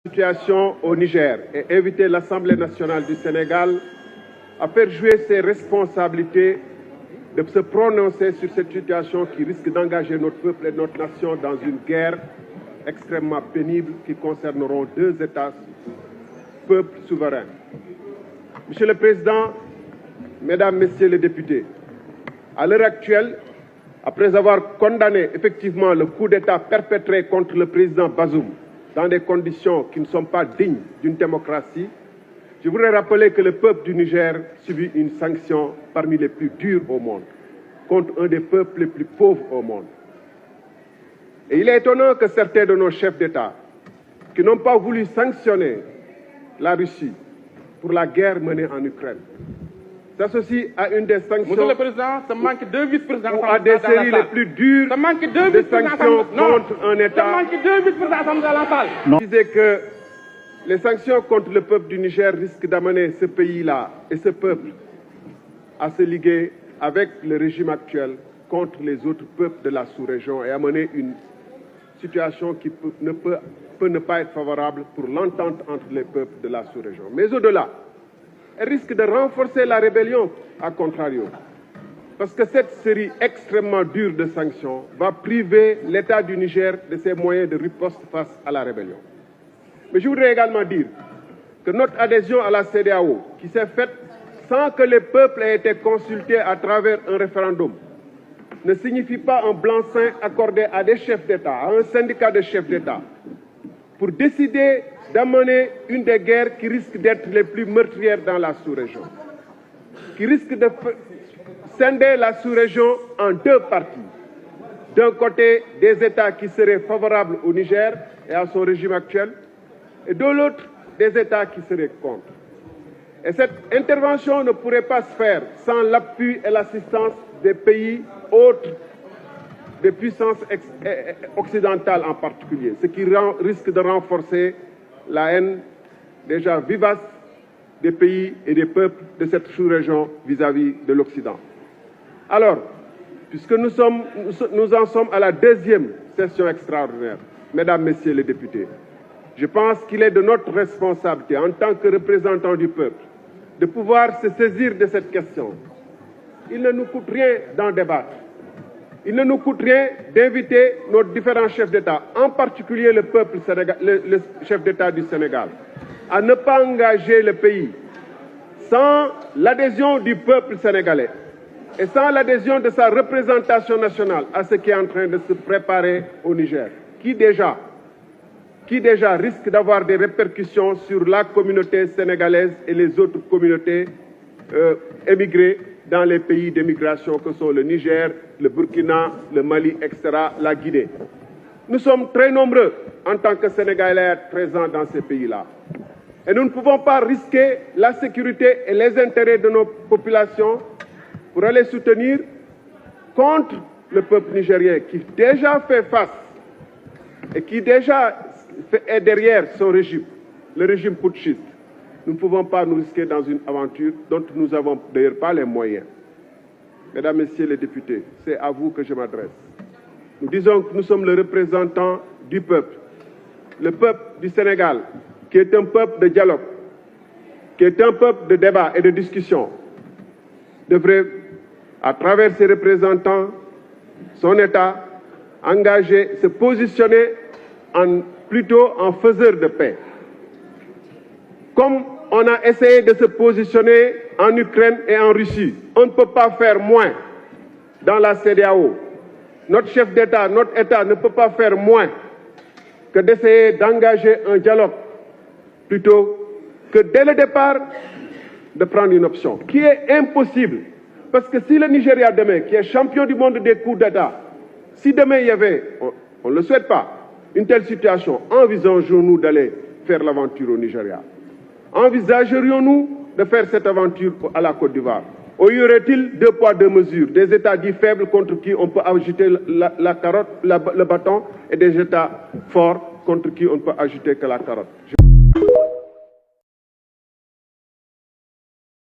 Situation au Niger et inviter l'Assemblée nationale du Sénégal à faire jouer ses responsabilités de se prononcer sur cette situation qui risque d'engager notre peuple et notre nation dans une guerre extrêmement pénible qui concerneront deux États, peuples souverains. Monsieur le Président, Mesdames, Messieurs les députés, à l'heure actuelle, après avoir condamné effectivement le coup d'État perpétré contre le président Bazoum dans des conditions qui ne sont pas dignes d'une démocratie, je voudrais rappeler que le peuple du Niger subit une sanction parmi les plus dures au monde, contre un des peuples les plus pauvres au monde. Et il est étonnant que certains de nos chefs d'État, qui n'ont pas voulu sanctionner la Russie pour la guerre menée en Ukraine, s'associe à une des sanctions. Monsieur le Président, ça manque deux vice-présidents. Ou à des séries les plus dures de sanctions contre un État. Ça manque deux vice-présidents dans la salle. Je disais que les sanctions contre le peuple du Niger risquent d'amener ce pays-là et ce peuple à se liguer avec le régime actuel contre les autres peuples de la sous-région et amener une situation qui peut ne pas être favorable pour l'entente entre les peuples de la sous-région. Mais au-delà, elle risque de renforcer la rébellion, à contrario. Parce que cette série extrêmement dure de sanctions va priver l'État du Niger de ses moyens de riposte face à la rébellion. Mais je voudrais également dire que notre adhésion à la CEDEAO, qui s'est faite sans que les peuples aient été consultés à travers un référendum, ne signifie pas un blanc-seing accordé à des chefs d'État, à un syndicat de chefs d'État, pour décider d'amener une des guerres qui risque d'être les plus meurtrières dans la sous-région, qui risque de scinder la sous-région en deux parties. D'un côté, des États qui seraient favorables au Niger et à son régime actuel, et de l'autre, des États qui seraient contre. Et cette intervention ne pourrait pas se faire sans l'appui et l'assistance des pays autres, des puissances occidentales en particulier, ce qui risque de renforcer la haine déjà vivace des pays et des peuples de cette sous-région vis-à-vis de l'Occident. Alors, puisque nous en sommes à la deuxième session extraordinaire, Mesdames, Messieurs les députés, je pense qu'il est de notre responsabilité en tant que représentants du peuple de pouvoir se saisir de cette question. Il ne nous coûte rien d'en débattre. Il ne nous coûte rien d'inviter nos différents chefs d'État, en particulier le chef d'État du Sénégal, à ne pas engager le pays sans l'adhésion du peuple sénégalais et sans l'adhésion de sa représentation nationale à ce qui est en train de se préparer au Niger, qui déjà risque d'avoir des répercussions sur la communauté sénégalaise et les autres communautés émigrées dans les pays d'émigration que sont le Niger, le Burkina, le Mali, etc., la Guinée. Nous sommes très nombreux en tant que Sénégalais à être présents dans ces pays-là. Et nous ne pouvons pas risquer la sécurité et les intérêts de nos populations pour aller soutenir contre le peuple nigérien qui déjà fait face et qui déjà est derrière son régime, le régime putschiste. Nous ne pouvons pas nous risquer dans une aventure dont nous n'avons d'ailleurs pas les moyens. Mesdames, Messieurs les députés, c'est à vous que je m'adresse. Nous disons que nous sommes le représentant du peuple. Le peuple du Sénégal, qui est un peuple de dialogue, qui est un peuple de débat et de discussion, devrait, à travers ses représentants, son État, engager, se positionner plutôt en faiseur de paix. Comme on a essayé de se positionner en Ukraine et en Russie, on ne peut pas faire moins dans la CEDEAO. Notre chef d'État, notre État ne peut pas faire moins que d'essayer d'engager un dialogue plutôt que dès le départ de prendre une option qui est impossible. Parce que si le Nigeria demain, qui est champion du monde des coups d'État, si demain il y avait, on ne le souhaite pas, une telle situation, envisageons-nous d'aller faire l'aventure au Nigeria? Envisagerions-nous de faire cette aventure à la Côte d'Ivoire? Ou y aurait-il deux poids, deux mesures, des États dits faibles contre qui on peut agiter le bâton et des États forts contre qui on ne peut agiter que la carotte?